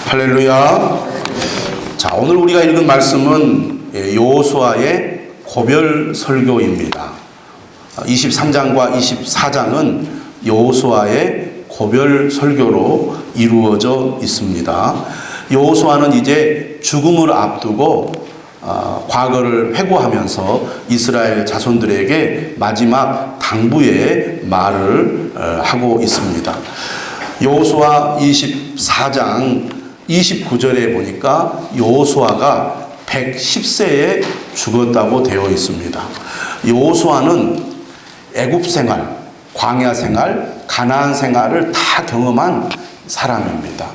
할렐루야. 자, 오늘 우리가 읽은 말씀은 여호수아의 고별 설교입니다. 23장과 24장은 여호수아의 고별 설교로 이루어져 있습니다. 여호수아는 이제 죽음을 앞두고 과거를 회고하면서 이스라엘 자손들에게 마지막 당부의 말을 하고 있습니다. 여호수아 24장 29절에 보니까 여호수아가 110세에 죽었다고 되어 있습니다. 여호수아는 애굽 생활, 광야 생활, 가나안 생활을 다 경험한 사람입니다.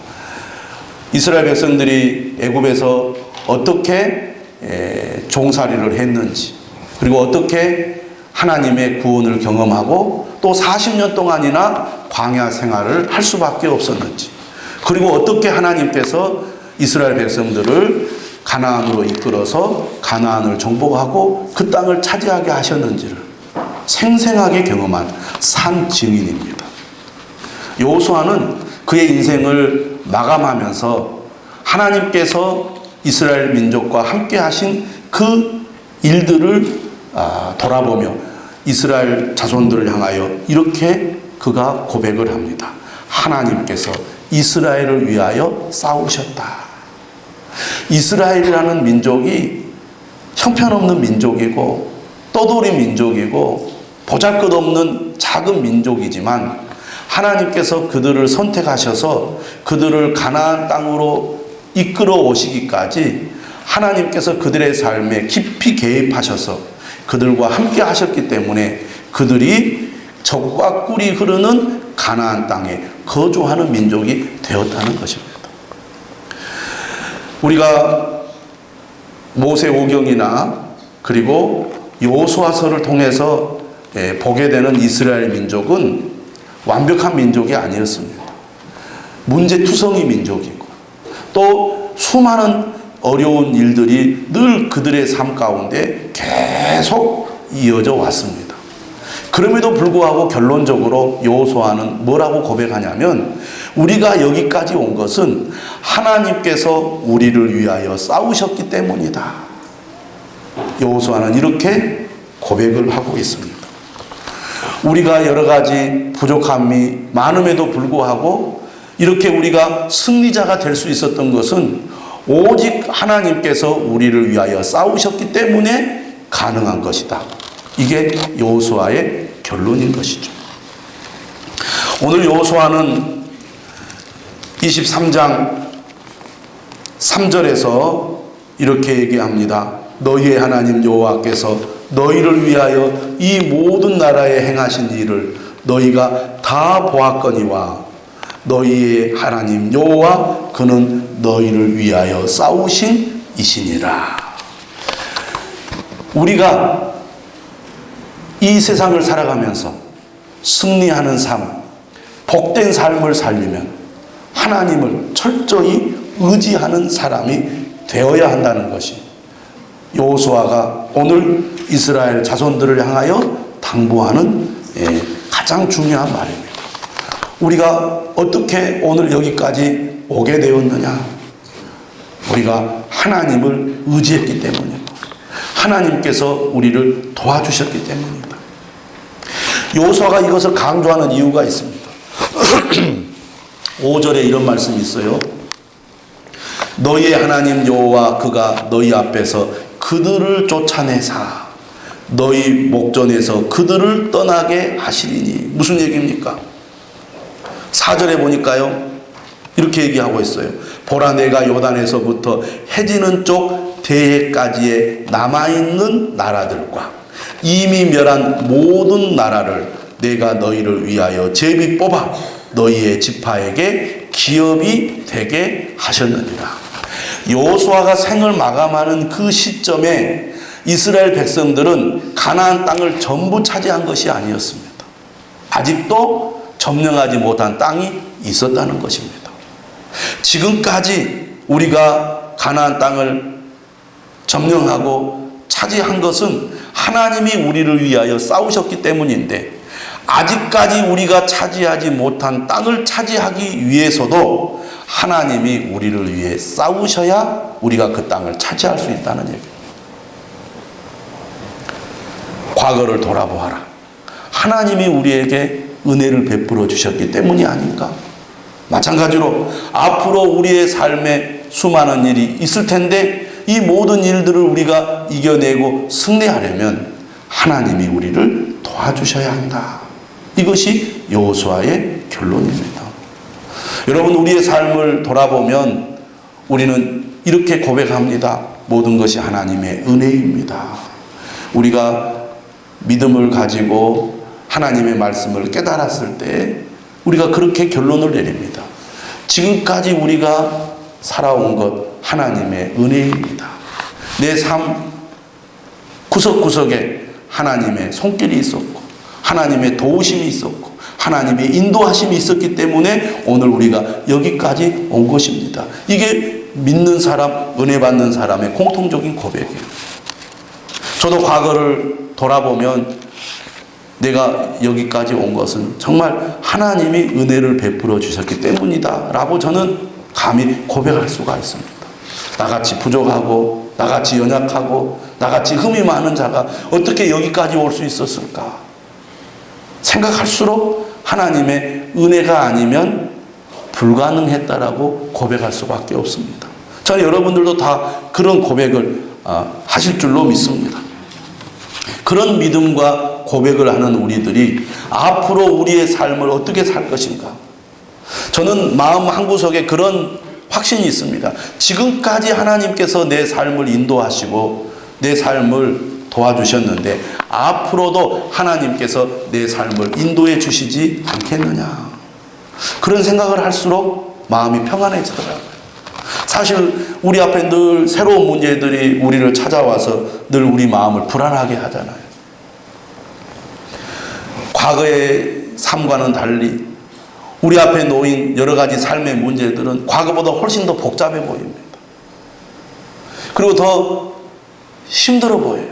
이스라엘 백성들이 애굽에서 어떻게 종살이를 했는지, 그리고 어떻게 하나님의 구원을 경험하고 또 40년 동안이나 광야 생활을 할 수밖에 없었는지, 그리고 어떻게 하나님께서 이스라엘 백성들을 가나안으로 이끌어서 가나안을 정복하고 그 땅을 차지하게 하셨는지를 생생하게 경험한 산 증인입니다. 여호수아는 그의 인생을 마감하면서 하나님께서 이스라엘 민족과 함께 하신 그 일들을 돌아보며 이스라엘 자손들을 향하여 이렇게 그가 고백을 합니다. 하나님께서 이스라엘을 위하여 싸우셨다. 이스라엘이라는 민족이 형편없는 민족이고 떠돌이 민족이고 보잘것없는 작은 민족이지만 하나님께서 그들을 선택하셔서 그들을 가나안 땅으로 이끌어 오시기까지 하나님께서 그들의 삶에 깊이 개입하셔서 그들과 함께 하셨기 때문에 그들이 젖과 꿀이 흐르는 가나안 땅에 거주하는 민족이 되었다는 것입니다. 우리가 모세오경이나 그리고 여호수아서를 통해서 보게 되는 이스라엘 민족은 완벽한 민족이 아니었습니다. 문제투성이 민족이고 또 수많은 어려운 일들이 늘 그들의 삶 가운데 계속 이어져 왔습니다. 그럼에도 불구하고 결론적으로 여호수아는 뭐라고 고백하냐면 우리가 여기까지 온 것은 하나님께서 우리를 위하여 싸우셨기 때문이다. 여호수아는 이렇게 고백을 하고 있습니다. 우리가 여러 가지 부족함이 많음에도 불구하고 이렇게 우리가 승리자가 될 수 있었던 것은 오직 하나님께서 우리를 위하여 싸우셨기 때문에 가능한 것이다. 이게 여호수아의 결론인 것이죠. 오늘 여호수아는 23장 3절에서 이렇게 얘기합니다. 너희의 하나님 여호와께서 너희를 위하여 이 모든 나라에 행하신 일을 너희가 다 보았거니와 너희의 하나님 여호와 그는 너희를 위하여 싸우신 이시니라. 우리가 이 세상을 살아가면서 승리하는 삶, 복된 삶을 살려면 하나님을 철저히 의지하는 사람이 되어야 한다는 것이 여호수아가 오늘 이스라엘 자손들을 향하여 당부하는 가장 중요한 말입니다. 우리가 어떻게 오늘 여기까지 오게 되었느냐? 우리가 하나님을 의지했기 때문이고 하나님께서 우리를 도와주셨기 때문입니다. 여호수아가 이것을 강조하는 이유가 있습니다. 5절에 이런 말씀이 있어요. 너희의 하나님 여호와 그가 너희 앞에서 그들을 쫓아내사 너희 목전에서 그들을 떠나게 하시리니. 무슨 얘기입니까? 4절에 보니까요 이렇게 얘기하고 있어요. 보라 내가 요단에서부터 해지는 쪽 대해까지의 남아있는 나라들과 이미 멸한 모든 나라를 내가 너희를 위하여 제비 뽑아 너희의 지파에게 기업이 되게 하셨느니라. 여호수아가 생을 마감하는 그 시점에 이스라엘 백성들은 가나안 땅을 전부 차지한 것이 아니었습니다. 아직도 점령하지 못한 땅이 있었다는 것입니다. 지금까지 우리가 가나안 땅을 점령하고 차지한 것은 하나님이 우리를 위하여 싸우셨기 때문인데 아직까지 우리가 차지하지 못한 땅을 차지하기 위해서도 하나님이 우리를 위해 싸우셔야 우리가 그 땅을 차지할 수 있다는 얘기입니다. 과거를 돌아보아라. 하나님이 우리에게 은혜를 베풀어 주셨기 때문이 아닌가? 마찬가지로 앞으로 우리의 삶에 수많은 일이 있을 텐데 이 모든 일들을 우리가 이겨내고 승리하려면 하나님이 우리를 도와주셔야 한다. 이것이 여호수아의 결론입니다. 여러분, 우리의 삶을 돌아보면 우리는 이렇게 고백합니다. 모든 것이 하나님의 은혜입니다. 우리가 믿음을 가지고 하나님의 말씀을 깨달았을 때 우리가 그렇게 결론을 내립니다. 지금까지 우리가 살아온 것 하나님의 은혜입니다. 내 삶 구석구석에 하나님의 손길이 있었고 하나님의 도우심이 있었고 하나님의 인도하심이 있었기 때문에 오늘 우리가 여기까지 온 것입니다. 이게 믿는 사람, 은혜 받는 사람의 공통적인 고백이에요. 저도 과거를 돌아보면 내가 여기까지 온 것은 정말 하나님이 은혜를 베풀어 주셨기 때문이다 라고 저는 감히 고백할 수가 있습니다. 나같이 부족하고 나같이 연약하고 나같이 흠이 많은 자가 어떻게 여기까지 올 수 있었을까? 생각할수록 하나님의 은혜가 아니면 불가능했다라고 고백할 수밖에 없습니다. 저는 여러분들도 다 그런 고백을 하실 줄로 믿습니다. 그런 믿음과 고백을 하는 우리들이 앞으로 우리의 삶을 어떻게 살 것인가? 저는 마음 한구석에 그런 확신이 있습니다. 지금까지 하나님께서 내 삶을 인도하시고 내 삶을 도와주셨는데 앞으로도 하나님께서 내 삶을 인도해 주시지 않겠느냐. 그런 생각을 할수록 마음이 평안해지더라고요. 사실 우리 앞에 늘 새로운 문제들이 우리를 찾아와서 늘 우리 마음을 불안하게 하잖아요. 과거의 삶과는 달리 우리 앞에 놓인 여러 가지 삶의 문제들은 과거보다 훨씬 더 복잡해 보입니다. 그리고 더 힘들어 보여요.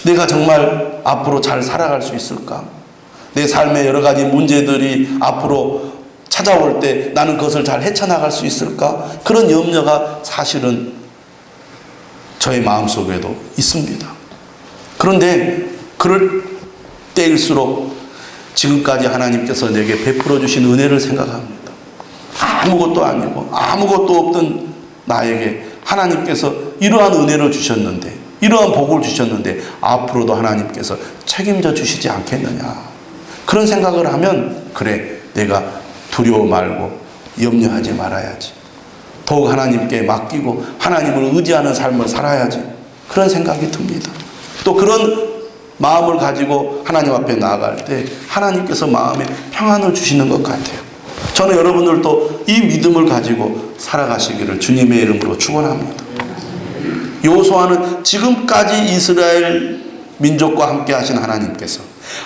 내가 정말 앞으로 잘 살아갈 수 있을까? 내 삶의 여러 가지 문제들이 앞으로 찾아올 때 나는 그것을 잘 헤쳐나갈 수 있을까? 그런 염려가 사실은 저의 마음속에도 있습니다. 그런데 그럴 때일수록 지금까지 하나님께서 내게 베풀어 주신 은혜를 생각합니다. 아무것도 아니고 아무것도 없던 나에게 하나님께서 이러한 은혜를 주셨는데, 이러한 복을 주셨는데 앞으로도 하나님께서 책임져 주시지 않겠느냐. 그런 생각을 하면 그래, 내가 두려워 말고 염려하지 말아야지. 더욱 하나님께 맡기고 하나님을 의지하는 삶을 살아야지. 그런 생각이 듭니다. 또 그런 마음을 가지고 하나님 앞에 나아갈 때 하나님께서 마음에 평안을 주시는 것 같아요. 저는 여러분들도 이 믿음을 가지고 살아가시기를 주님의 이름으로 축원합니다. 여호수아는 지금까지 이스라엘 민족과 함께 하신 하나님께서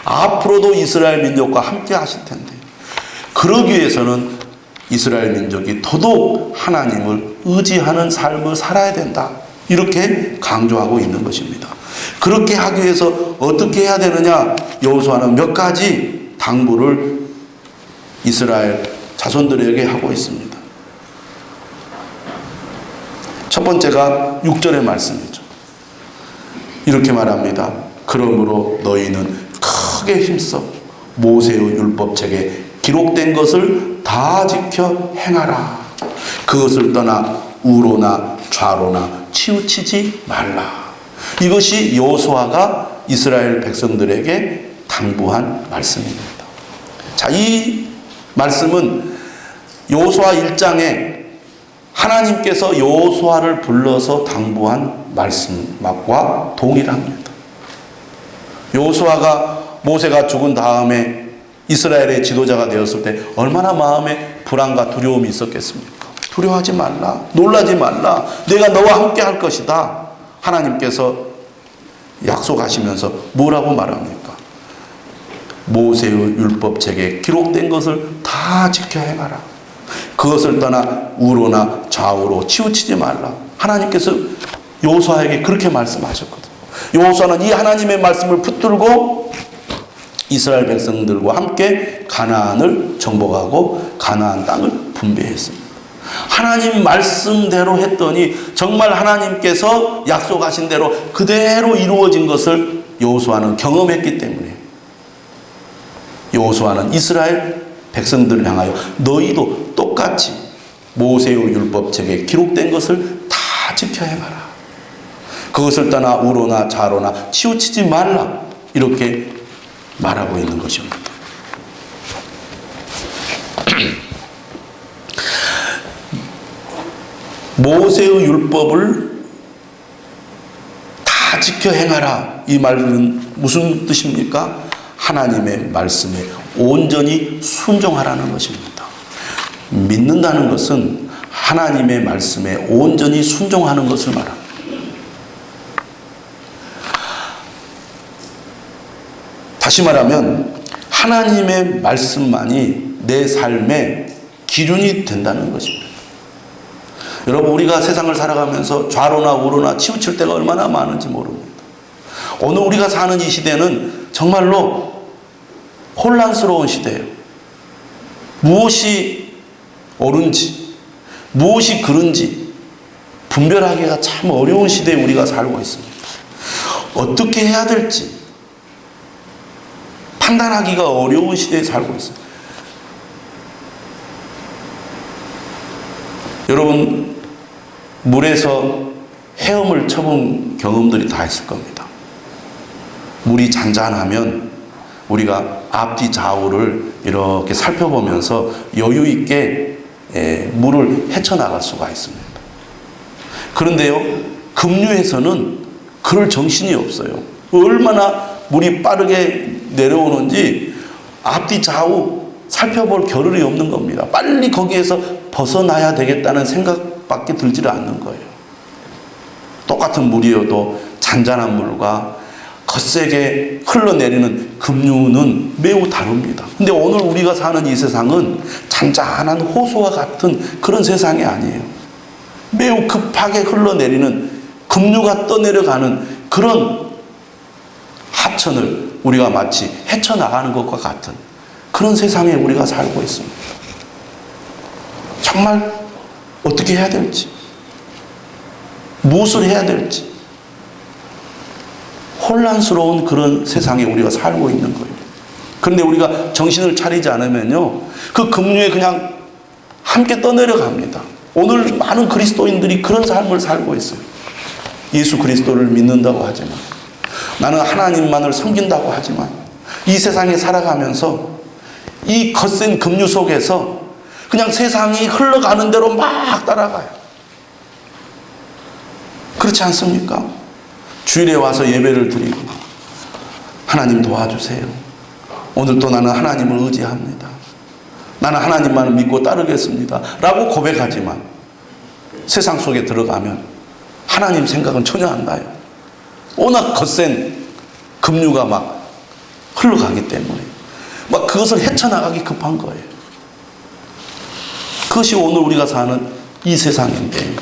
앞으로도 이스라엘 민족과 함께 하실 텐데, 그러기 위해서는 이스라엘 민족이 더더욱 하나님을 의지하는 삶을 살아야 된다. 이렇게 강조하고 있는 것입니다. 그렇게 하기 위해서 어떻게 해야 되느냐? 여호수아는 몇 가지 당부를 이스라엘 자손들에게 하고 있습니다. 첫 번째가 6절의 말씀이죠. 이렇게 말합니다. 그러므로 너희는 크게 힘써 모세의 율법책에 기록된 것을 다 지켜 행하라. 그것을 떠나 우로나 좌로나 치우치지 말라. 이것이 여호수아가 이스라엘 백성들에게 당부한 말씀입니다. 자, 이 말씀은 여호수아 1장에 하나님께서 여호수아를 불러서 당부한 말씀과 동일합니다. 여호수아가 모세가 죽은 다음에 이스라엘의 지도자가 되었을 때 얼마나 마음에 불안과 두려움이 있었겠습니까? 두려워하지 말라, 놀라지 말라, 내가 너와 함께 할 것이다. 하나님께서 약속하시면서 뭐라고 말합니까? 모세의 율법책에 기록된 것을 다 지켜 행하라. 그것을 떠나 우로나 좌우로 치우치지 말라. 하나님께서 여호수아에게 그렇게 말씀하셨거든요. 여호수아는 이 하나님의 말씀을 붙들고 이스라엘 백성들과 함께 가나안을 정복하고 가나안 땅을 분배했습니다. 하나님 말씀대로 했더니 정말 하나님께서 약속하신 대로 그대로 이루어진 것을 여호수아는 경험했기 때문에 여호수아는 이스라엘 백성들을 향하여 너희도 똑같이 모세의 율법책에 기록된 것을 다 지켜 행하라. 그것을 떠나 우로나 좌로나 치우치지 말라. 이렇게 말하고 있는 것입니다. 모세의 율법을 다 지켜 행하라. 이 말은 무슨 뜻입니까? 하나님의 말씀에 온전히 순종하라는 것입니다. 믿는다는 것은 하나님의 말씀에 온전히 순종하는 것을 말합니다. 다시 말하면 하나님의 말씀만이 내 삶의 기준이 된다는 것입니다. 여러분, 우리가 세상을 살아가면서 좌로나 우로나 치우칠 때가 얼마나 많은지 모릅니다. 오늘 우리가 사는 이 시대는 정말로 혼란스러운 시대예요. 무엇이 옳은지, 무엇이 그른지 분별하기가 참 어려운 시대에 우리가 살고 있습니다. 어떻게 해야 될지 판단하기가 어려운 시대에 살고 있어요. 여러분, 물에서 헤엄을 쳐본 경험들이 다 있을 겁니다. 물이 잔잔하면 우리가 앞뒤 좌우를 이렇게 살펴보면서 여유 있게 물을 헤쳐나갈 수가 있습니다. 그런데요, 급류에서는 그럴 정신이 없어요. 얼마나 물이 빠르게 내려오는지 앞뒤 좌우 살펴볼 겨를이 없는 겁니다. 빨리 거기에서 벗어나야 되겠다는 생각밖에 들지를 않는 거예요. 똑같은 물이어도 잔잔한 물과 거세게 흘러내리는 급류는 매우 다릅니다. 근데 오늘 우리가 사는 이 세상은 잔잔한 호수와 같은 그런 세상이 아니에요. 매우 급하게 흘러내리는 급류가 떠내려가는 그런 하천을 우리가 마치 헤쳐나가는 것과 같은 그런 세상에 우리가 살고 있습니다. 정말 어떻게 해야 될지, 무엇을 해야 될지 혼란스러운 그런 세상에 우리가 살고 있는 거예요. 그런데 우리가 정신을 차리지 않으면요, 그 급류에 그냥 함께 떠내려갑니다. 오늘 많은 그리스도인들이 그런 삶을 살고 있어요. 예수 그리스도를 믿는다고 하지만, 나는 하나님만을 섬긴다고 하지만, 이 세상에 살아가면서 이 거센 급류 속에서 그냥 세상이 흘러가는 대로 막 따라가요. 그렇지 않습니까? 주일에 와서 예배를 드리고 하나님 도와주세요. 오늘도 나는 하나님을 의지합니다. 나는 하나님만을 믿고 따르겠습니다. 라고 고백하지만 세상 속에 들어가면 하나님 생각은 전혀 안 나요. 워낙 거센 급류가 막 흘러가기 때문에 막 그것을 헤쳐나가기 급한 거예요. 그것이 오늘 우리가 사는 이 세상인데,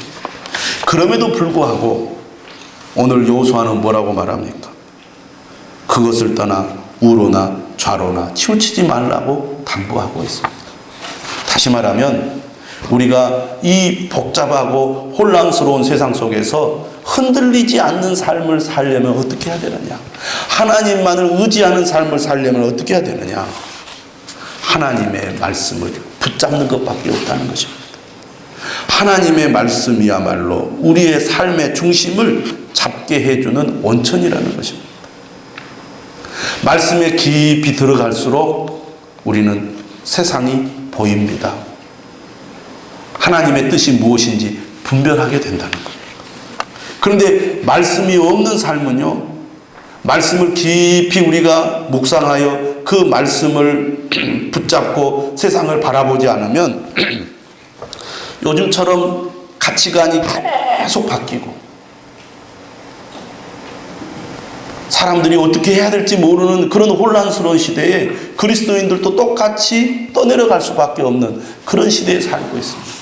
그럼에도 불구하고 오늘 여호수아는 뭐라고 말합니까? 그것을 떠나 우로나 좌로나 치우치지 말라고 당부하고 있습니다. 다시 말하면 우리가 이 복잡하고 혼란스러운 세상 속에서 흔들리지 않는 삶을 살려면 어떻게 해야 되느냐? 하나님만을 의지하는 삶을 살려면 어떻게 해야 되느냐? 하나님의 말씀을 붙잡는 것밖에 없다는 것입니다. 하나님의 말씀이야말로 우리의 삶의 중심을 잡게 해주는 원천이라는 것입니다. 말씀에 깊이 들어갈수록 우리는 세상이 보입니다. 하나님의 뜻이 무엇인지 분별하게 된다는 겁니다. 그런데 말씀이 없는 삶은요, 말씀을 깊이 우리가 묵상하여 그 말씀을 붙잡고 세상을 바라보지 않으면 요즘처럼 가치관이 계속 바뀌고 사람들이 어떻게 해야 될지 모르는 그런 혼란스러운 시대에 그리스도인들도 똑같이 떠내려갈 수밖에 없는 그런 시대에 살고 있습니다.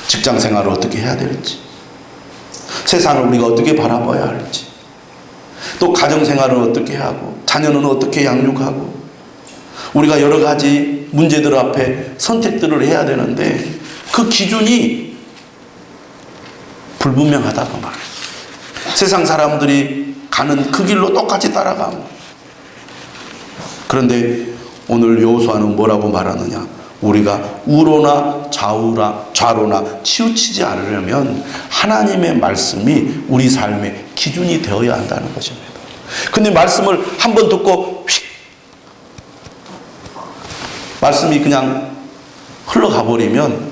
직장 생활을 어떻게 해야 될지, 세상을 우리가 어떻게 바라봐야 할지, 또 가정 생활을 어떻게 하고 자녀는 어떻게 양육하고, 우리가 여러 가지 문제들 앞에 선택들을 해야 되는데 그 기준이 불분명하다 그 말이에요. 세상 사람들이 가는 그 길로 똑같이 따라가면. 그런데 오늘 여호수아는 뭐라고 말하느냐? 우리가 우로나 좌로나 치우치지 않으려면 하나님의 말씀이 우리 삶의 기준이 되어야 한다는 것입니다. 근데 말씀을 한번 듣고 휙 말씀이 그냥 흘러가 버리면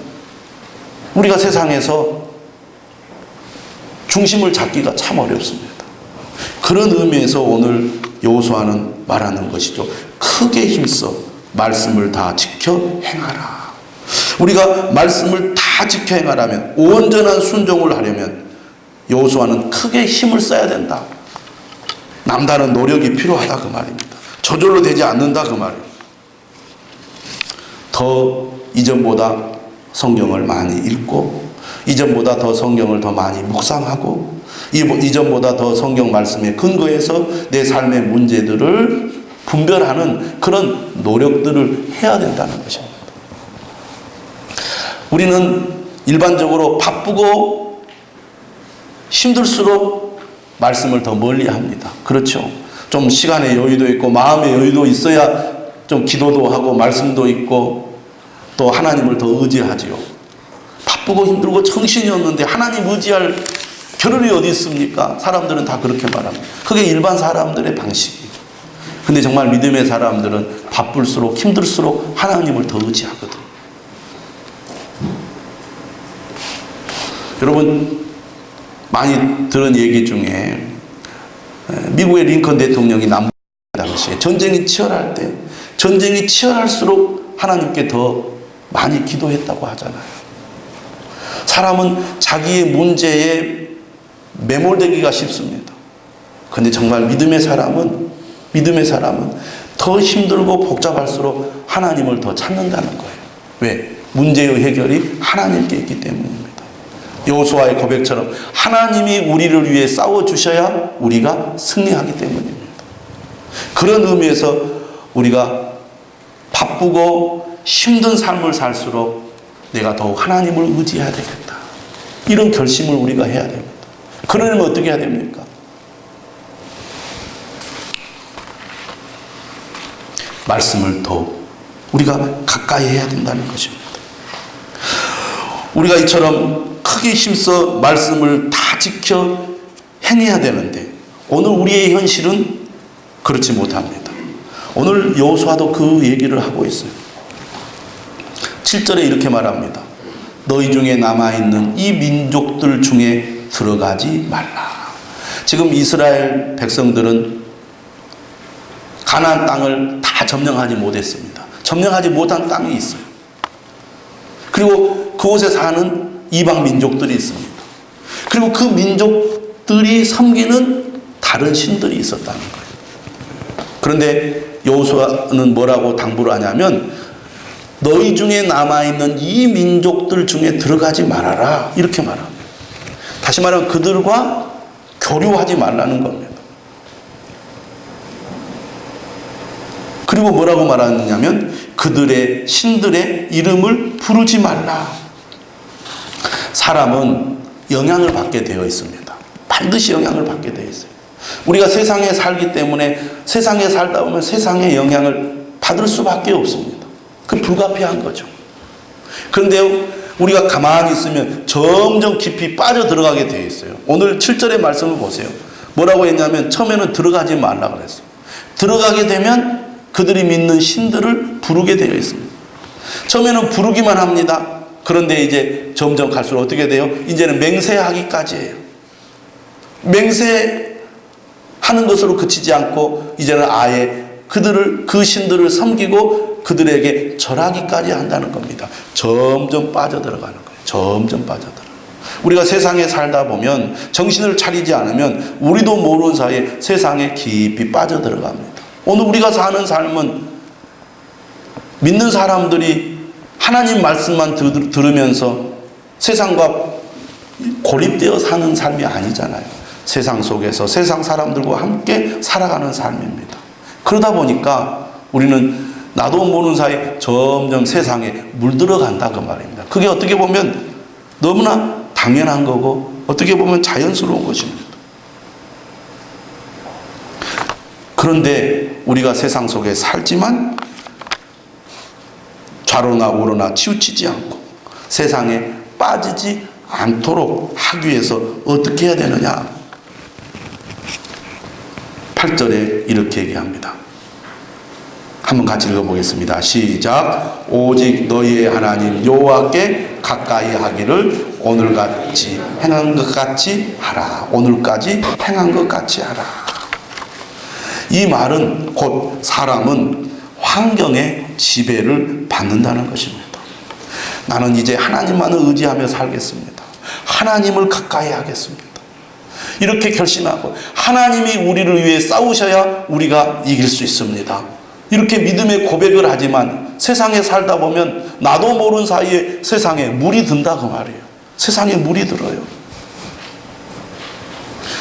우리가 세상에서 중심을 잡기가 참 어렵습니다. 그런 의미에서 오늘 여호수아는 말하는 것이죠. 크게 힘써 말씀을 다 지켜 행하라. 우리가 말씀을 다 지켜 행하라면, 온전한 순종을 하려면 여호수아는 크게 힘을 써야 된다. 남다른 노력이 필요하다 그 말입니다. 저절로 되지 않는다 그 말이에요. 더 이전보다 성경을 많이 읽고, 이전보다 더 성경을 더 많이 묵상하고, 이전보다 더 성경 말씀에 근거해서 내 삶의 문제들을 분별하는 그런 노력들을 해야 된다는 것입니다. 우리는 일반적으로 바쁘고 힘들수록 말씀을 더 멀리 합니다. 그렇죠? 좀 시간의 여유도 있고 마음의 여유도 있어야 좀 기도도 하고 말씀도 있고 또 하나님을 더 의지하지요. 바쁘고 힘들고 정신이 없는데 하나님 의지할 겨를이 어디 있습니까? 사람들은 다 그렇게 말합니다. 그게 일반 사람들의 방식이에요. 근데 정말 믿음의 사람들은 바쁠수록 힘들수록 하나님을 더 의지하거든요. 여러분 많이 들은 얘기 중에 미국의 링컨 대통령이 남북 당시에 전쟁이 치열할수록 하나님께 더 많이 기도했다고 하잖아요. 사람은 자기의 문제에 매몰되기가 쉽습니다. 그런데 정말 믿음의 사람은 더 힘들고 복잡할수록 하나님을 더 찾는다는 거예요. 왜? 문제의 해결이 하나님께 있기 때문입니다. 여호수아의 고백처럼 하나님이 우리를 위해 싸워주셔야 우리가 승리하기 때문입니다. 그런 의미에서 우리가 바쁘고 힘든 삶을 살수록 내가 더욱 하나님을 의지해야 되겠다. 이런 결심을 우리가 해야 됩니다. 그러려면 어떻게 해야 됩니까? 말씀을 더 우리가 가까이 해야 된다는 것입니다. 우리가 이처럼 크게 힘써 말씀을 다 지켜 행해야 되는데 오늘 우리의 현실은 그렇지 못합니다. 오늘 여호수아도 그 얘기를 하고 있어요. 7절에 이렇게 말합니다. 너희 중에 남아있는 이 민족들 중에 들어가지 말라. 지금 이스라엘 백성들은 가나안 땅을 다 점령하지 못했습니다. 점령하지 못한 땅이 있어요. 그리고 그곳에 사는 이방 민족들이 있습니다. 그리고 그 민족들이 섬기는 다른 신들이 있었다는 거예요. 그런데 여호수아는 뭐라고 당부를 하냐면 너희 중에 남아있는 이 민족들 중에 들어가지 말아라 이렇게 말합니다. 다시 말하면 그들과 교류하지 말라는 겁니다. 그리고 뭐라고 말하느냐면 그들의 신들의 이름을 부르지 말라. 사람은 영향을 받게 되어 있습니다. 반드시 영향을 받게 되어 있어요. 우리가 세상에 살기 때문에 세상에 살다 보면 세상의 영향을 받을 수밖에 없습니다. 그 불가피한 거죠. 그런데 우리가 가만히 있으면 점점 깊이 빠져 들어가게 되어 있어요. 오늘 7절의 말씀을 보세요. 뭐라고 했냐면 처음에는 들어가지 말라 그랬어요. 들어가게 되면 그들이 믿는 신들을 부르게 되어 있습니다. 처음에는 부르기만 합니다. 그런데 이제 점점 갈수록 어떻게 돼요? 이제는 맹세하기까지 해요. 맹세하는 것으로 그치지 않고 이제는 아예 그 신들을 섬기고 그들에게 절하기까지 한다는 겁니다. 점점 빠져들어가는 거예요. 점점 빠져들어가요. 우리가 세상에 살다 보면 정신을 차리지 않으면 우리도 모르는 사이에 세상에 깊이 빠져들어갑니다. 오늘 우리가 사는 삶은 믿는 사람들이 하나님 말씀만 들으면서 세상과 고립되어 사는 삶이 아니잖아요. 세상 속에서 세상 사람들과 함께 살아가는 삶입니다. 그러다 보니까 우리는 나도 모르는 사이에 점점 세상에 물들어간다 그 말입니다. 그게 어떻게 보면 너무나 당연한 거고 어떻게 보면 자연스러운 것입니다. 그런데 우리가 세상 속에 살지만 좌로나 우로나 치우치지 않고 세상에 빠지지 않도록 하기 위해서 어떻게 해야 되느냐? 8절에 이렇게 얘기합니다. 한번 같이 읽어보겠습니다. 시작. 오직 너희의 하나님 여호와께 가까이 하기를 오늘같이 행한 것 같이 하라. 오늘까지 행한 것 같이 하라. 이 말은 곧 사람은 환경의 지배를 받는다는 것입니다. 나는 이제 하나님만을 의지하며 살겠습니다. 하나님을 가까이 하겠습니다. 이렇게 결심하고 하나님이 우리를 위해 싸우셔야 우리가 이길 수 있습니다. 이렇게 믿음의 고백을 하지만 세상에 살다 보면 나도 모르는 사이에 세상에 물이 든다 그 말이에요. 세상에 물이 들어요.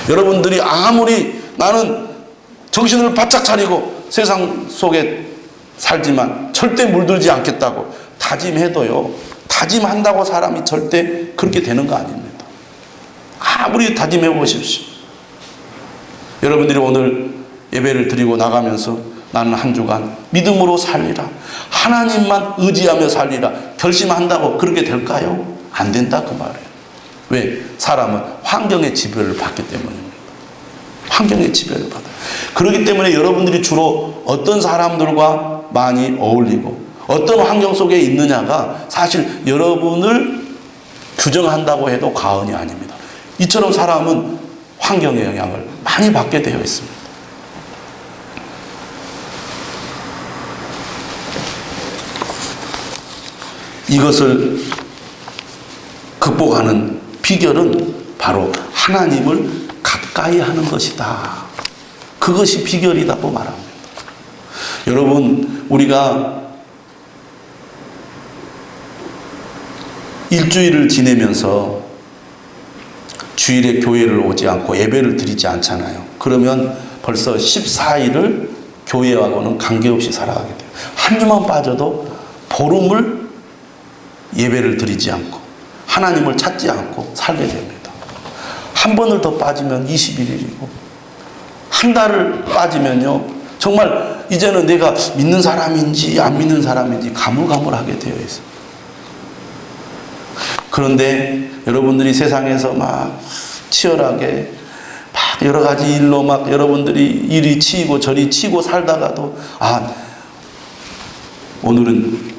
여러분들이 아무리 나는 정신을 바짝 차리고 세상 속에 살지만 절대 물들지 않겠다고 다짐해도요, 다짐한다고 사람이 절대 그렇게 되는 거 아닙니다. 아무리 다짐해 보십시오. 여러분들이 오늘 예배를 드리고 나가면서 나는 한 주간 믿음으로 살리라, 하나님만 의지하며 살리라 결심한다고 그렇게 될까요? 안 된다 그 말이에요. 왜? 사람은 환경의 지배를 받기 때문입니다. 환경의 지배를 받아요. 그렇기 때문에 여러분들이 주로 어떤 사람들과 많이 어울리고 어떤 환경 속에 있느냐가 사실 여러분을 규정한다고 해도 과언이 아닙니다. 이처럼 사람은 환경의 영향을 많이 받게 되어 있습니다. 이것을 극복하는 비결은 바로 하나님을 가까이 하는 것이다. 그것이 비결이라고 말합니다. 여러분, 우리가 일주일을 지내면서 주일에 교회를 오지 않고 예배를 드리지 않잖아요. 그러면 벌써 14일을 교회하고는 관계없이 살아가게 돼요. 한 주만 빠져도 보름을 예배를 드리지 않고 하나님을 찾지 않고 살게 됩니다. 한 번을 더 빠지면 21일이고 한 달을 빠지면요 정말 이제는 내가 믿는 사람인지 안 믿는 사람인지 가물가물하게 되어 있어요. 그런데 여러분들이 세상에서 막 치열하게 막 여러 가지 일로 막 여러분들이 이리 치이고 저리 치고 살다가도 오늘은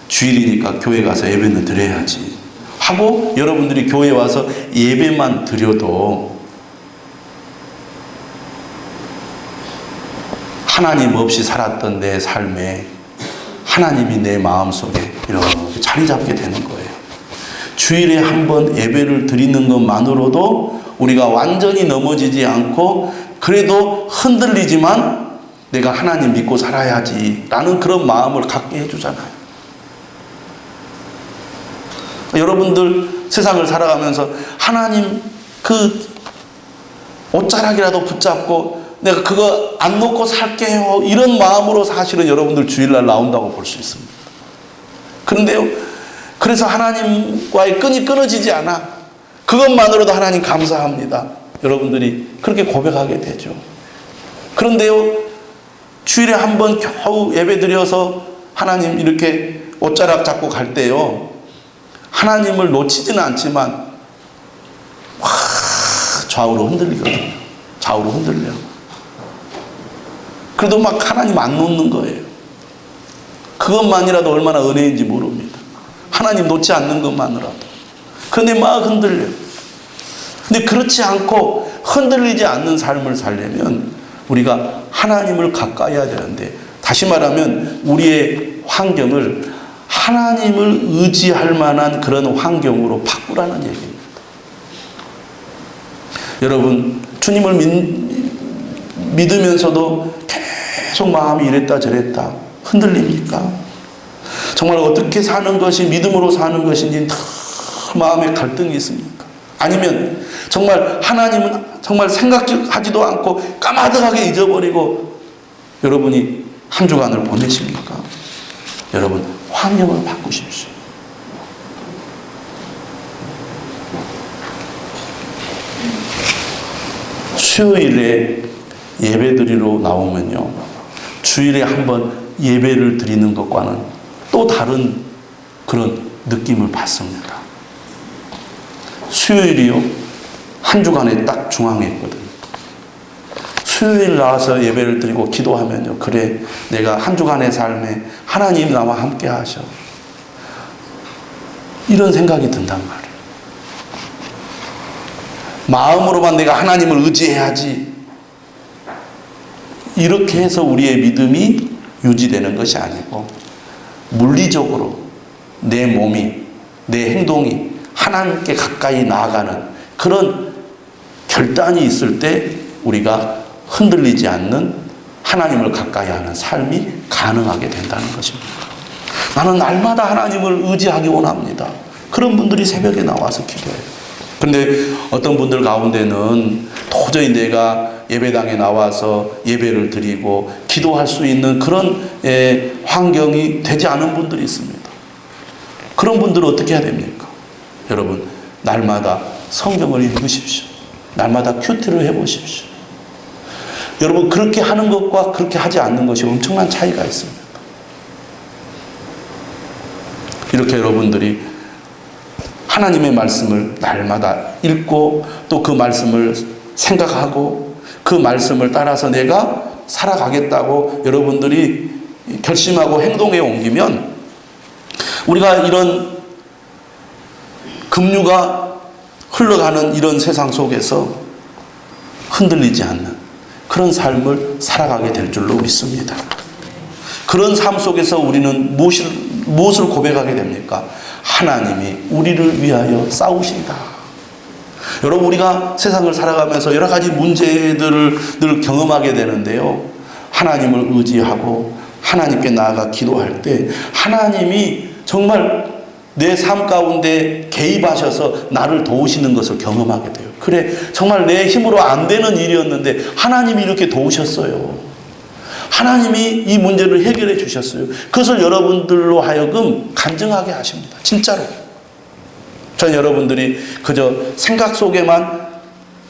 주일이니까 교회 가서 예배는 드려야지 하고 여러분들이 교회 와서 예배만 드려도 하나님 없이 살았던 내 삶에 하나님이 내 마음속에 이렇게 자리 잡게 되는 거예요. 주일에 한 번 예배를 드리는 것만으로도 우리가 완전히 넘어지지 않고 그래도 흔들리지만 내가 하나님 믿고 살아야지 라는 그런 마음을 갖게 해주잖아요. 여러분들 세상을 살아가면서 하나님 그 옷자락이라도 붙잡고 내가 그거 안 놓고 살게요 이런 마음으로 사실은 여러분들 주일날 나온다고 볼 수 있습니다. 그런데요, 그래서 하나님과의 끈이 끊어지지 않아. 그것만으로도 하나님 감사합니다. 여러분들이 그렇게 고백하게 되죠. 그런데요, 주일에 한 번 겨우 예배 드려서 하나님 이렇게 옷자락 잡고 갈 때요, 하나님을 놓치지는 않지만 좌우로 흔들리거든요. 좌우로 흔들려. 그래도 막 하나님 안 놓는 거예요. 그것만이라도 얼마나 은혜인지 모릅니다. 하나님 놓지 않는 것만으로도. 그런데 막 흔들려. 근데 그렇지 않고 흔들리지 않는 삶을 살려면 우리가 하나님을 가까이 해야 되는데, 다시 말하면 우리의 환경을 하나님을 의지할 만한 그런 환경으로 바꾸라는 얘기입니다. 여러분, 주님을 믿으면서도 계속 마음이 이랬다 저랬다 흔들립니까? 정말 어떻게 사는 것이 믿음으로 사는 것인지 더 마음에 갈등이 있습니까? 아니면 정말 하나님은 정말 생각하지도 않고 까마득하게 잊어버리고 여러분이 한 주간을 보내십니까? 여러분, 환경을 바꾸십시오. 수요일에 예배드리러 나오면요, 주일에 한번 예배를 드리는 것과는 또 다른 그런 느낌을 받습니다. 수요일이요, 한 주간에 딱 중앙에 있거든요. 수요일 나와서 예배를 드리고 기도하면요, 그래, 내가 한 주간의 삶에 하나님 나와 함께 하셔. 이런 생각이 든단 말이에요. 마음으로만 내가 하나님을 의지해야지. 이렇게 해서 우리의 믿음이 유지되는 것이 아니고, 물리적으로 내 몸이, 내 행동이 하나님께 가까이 나아가는 그런 결단이 있을 때 우리가 흔들리지 않는 하나님을 가까이 하는 삶이 가능하게 된다는 것입니다. 나는 날마다 하나님을 의지하기 원합니다. 그런 분들이 새벽에 나와서 기도해요. 그런데 어떤 분들 가운데는 도저히 내가 예배당에 나와서 예배를 드리고 기도할 수 있는 그런 환경이 되지 않은 분들이 있습니다. 그런 분들은 어떻게 해야 됩니까? 여러분, 날마다 성경을 읽으십시오. 날마다 큐티를 해보십시오. 여러분, 그렇게 하는 것과 그렇게 하지 않는 것이 엄청난 차이가 있습니다. 이렇게 여러분들이 하나님의 말씀을 날마다 읽고 또 그 말씀을 생각하고 그 말씀을 따라서 내가 살아가겠다고 여러분들이 결심하고 행동에 옮기면 우리가 이런 급류가 흘러가는 이런 세상 속에서 흔들리지 않는 그런 삶을 살아가게 될 줄로 믿습니다. 그런 삶 속에서 우리는 무엇을 고백하게 됩니까? 하나님이 우리를 위하여 싸우신다. 여러분, 우리가 세상을 살아가면서 여러 가지 문제들을 늘 경험하게 되는데요, 하나님을 의지하고 하나님께 나아가 기도할 때 하나님이 정말 내 삶 가운데 개입하셔서 나를 도우시는 것을 경험하게 돼요. 그래, 정말 내 힘으로 안 되는 일이었는데 하나님이 이렇게 도우셨어요. 하나님이 이 문제를 해결해 주셨어요. 그것을 여러분들로 하여금 간증하게 하십니다. 진짜로. 전 여러분들이 그저 생각 속에만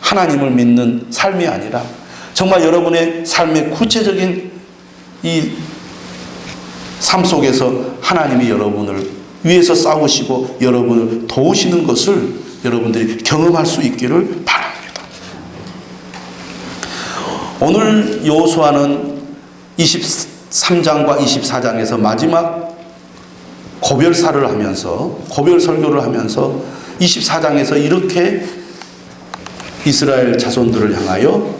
하나님을 믿는 삶이 아니라 정말 여러분의 삶의 구체적인 이 삶 속에서 하나님이 여러분을 위해서 싸우시고 여러분을 도우시는 것을 여러분들이 경험할 수 있기를 바랍니다. 오늘 여호수아는 23장과 24장에서 마지막 고별 설교를 하면서 24장에서 이렇게 이스라엘 자손들을 향하여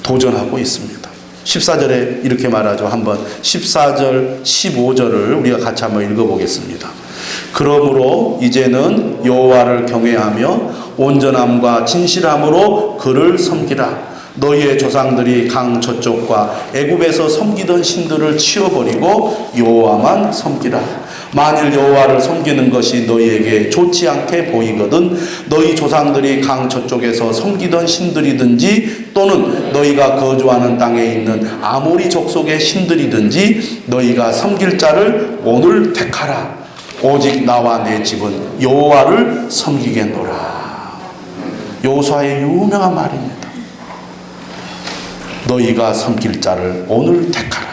도전하고 있습니다. 14절에 이렇게 말하죠. 한번 14절, 15절을 우리가 같이 한번 읽어보겠습니다. 그러므로 이제는 여호와를 경외하며 온전함과 진실함으로 그를 섬기라. 너희의 조상들이 강 저쪽과 애굽에서 섬기던 신들을 치워버리고 여호와만 섬기라. 만일 여호와를 섬기는 것이 너희에게 좋지 않게 보이거든 너희 조상들이 강 저쪽에서 섬기던 신들이든지 또는 너희가 거주하는 땅에 있는 아모리 족속의 신들이든지 너희가 섬길 자를 오늘 택하라. 오직 나와 내 집은 여호와를 섬기겠노라. 여호수아의 유명한 말입니다. 너희가 섬길 자를 오늘 택하라.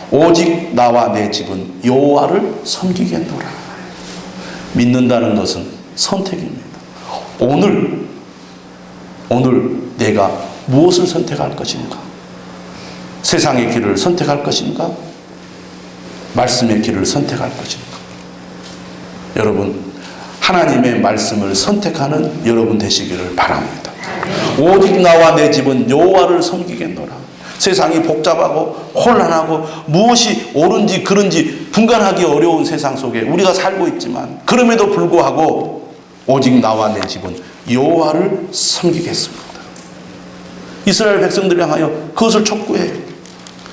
오직 나와 내 집은 여호와를 섬기겠노라. 믿는다는 것은 선택입니다. 오늘 내가 무엇을 선택할 것인가? 세상의 길을 선택할 것인가? 말씀의 길을 선택할 것인가? 여러분, 하나님의 말씀을 선택하는 여러분 되시기를 바랍니다. 오직 나와 내 집은 여호와를 섬기겠노라. 세상이 복잡하고 혼란하고 무엇이 옳은지 그른지 분간하기 어려운 세상 속에 우리가 살고 있지만 그럼에도 불구하고 오직 나와 내 집은 여호와를 섬기겠습니다. 이스라엘 백성들을 향하여 그것을 촉구해요.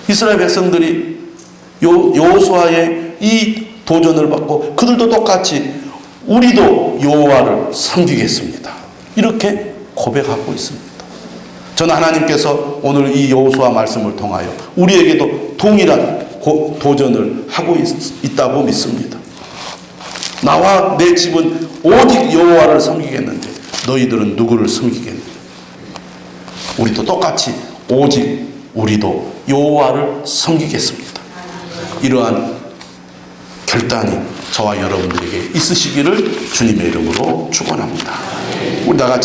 이스라엘 백성들이 여호수아의 이 도전을 받고 그들도 똑같이 우리도 여호와를 섬기겠습니다. 이렇게 고백하고 있습니다. 저는 하나님께서 오늘 이 여호수아 말씀을 통하여 우리에게도 동일한 도전을 하고 있다고 믿습니다. 나와 내 집은 오직 여호와를 섬기겠는데 너희들은 누구를 섬기겠느냐? 우리도 똑같이 오직 우리도 여호와를 섬기겠습니다. 이러한 결단이 저와 여러분들에게 있으시기를 주님의 이름으로 축원합니다. 우리 다 같이